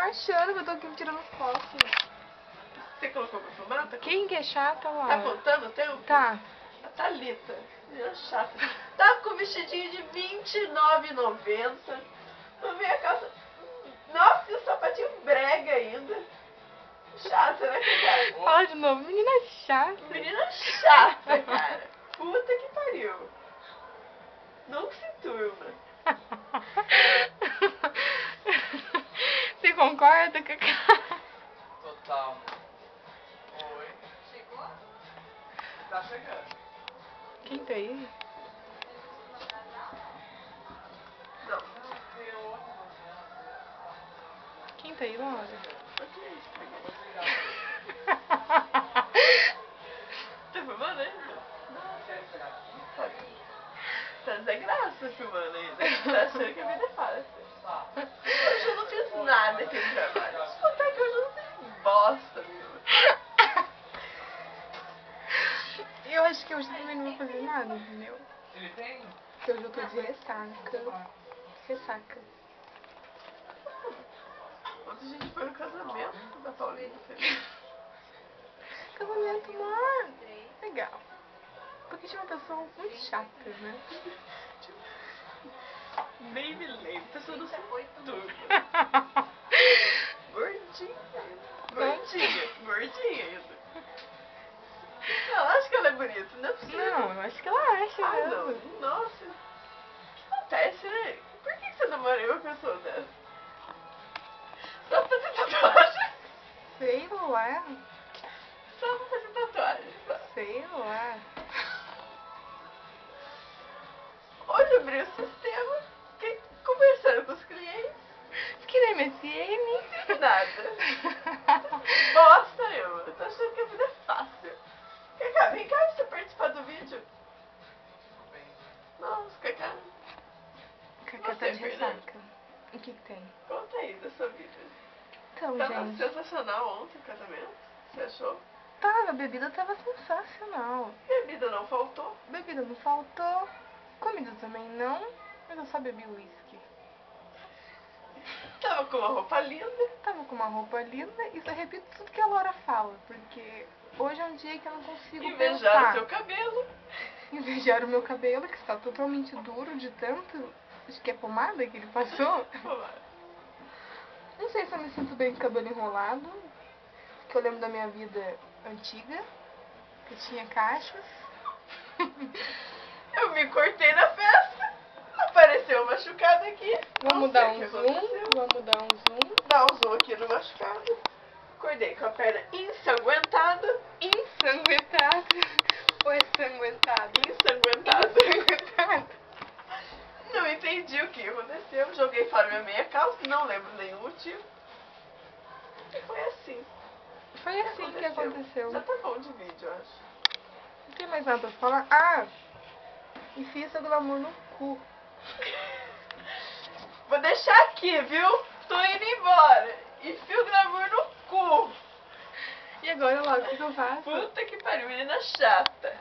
achando que eu tô aqui tirando foto? Você colocou pra filmar? Tá Quem que é chata, Laura? Tá contando o tempo? Tá. A Thalita. Menina chata. Tava com um vestidinho de R$29,90. Não vi a calça. Nossa, e o sapatinho brega ainda. Chata, né, cara? Fala de novo. Menina chata. Menina chata, cara. Puta que pariu. Não se turma. Você concorda com a cara? Total. Oi. Chegou? Tá chegando. Quem tá aí? Não. Quem tá aí, Laura? Tá filmando ainda? Tá desagraça filmando ainda. Tá achando que a vida é fácil. Hoje eu não fiz nada aqui no trabalho. Deixa eu contar que hoje eu não fiz bosta, meu. Eu acho que hoje também não vou fazer nada, entendeu? Ele tem? Porque hoje eu tô de ressaca. Ressaca. Ontem a gente foi no casamento da Paulina Feliz. Casamento, mano. Legal. Porque tinha uma pessoa muito chata, né? Nem me lembro. Pessoa do seu turma. Gordinha. Gordinha. Gordinha ainda. Não, acho que ela é bonita. Não é possível. Não, eu acho que ela acha, Ah, né? não. Nossa. O que acontece, né? Por que você namora uma pessoa dessa? Só pra fazer tatuagem. Sei lá. Só pra fazer tatuagem. Sei lá. Hoje eu abri o sistema. Fiquei conversando com os clientes. Que nem MSN. Nada. Bosta eu. Eu tô achando que a vida é fácil. Cacá, vem cá pra você participar do vídeo. Nossa, Cacá. Cacá tá de ressaca. O que tem? Conta aí da sua vida. Então, Tava gente. sensacional ontem o casamento. Você achou? Tava, a bebida tava sensacional. Bebida não faltou. Bebida não faltou. Comida também não. Mas eu só bebi uísque. Tava com uma roupa linda. Tava com uma roupa linda e só repito tudo que a Laura fala. Porque hoje é um dia que eu não consigo Invejaram pensar. seu cabelo. Invejaram o meu cabelo, que está totalmente duro de tanto. Acho que é pomada que ele passou. Não sei se eu me sinto bem com o cabelo enrolado. Que eu lembro da minha vida antiga. Que tinha cachos. Eu me cortei na festa. Apareceu um machucado aqui. Vamos Não dar sei um o que zoom. aconteceu. Vamos dar um zoom. Dá um zoom aqui no machucado. Acordei com a perna ensanguentada. Ensanguentado. Ou ensanguentado? Ensanguentada. Ensanguentado. Não entendi o que aconteceu. Joguei fora minha meia calça. Não lembro nenhum motivo. E foi assim. Foi assim que aconteceu. Já tá bom de vídeo, eu acho. Não tem mais nada pra falar. Ah! Enfia seu glamour no cu. Vou deixar aqui, viu? Tô indo embora. Enfia o glamour no cu. E agora, logo, o que eu faço? Puta que pariu, menina chata.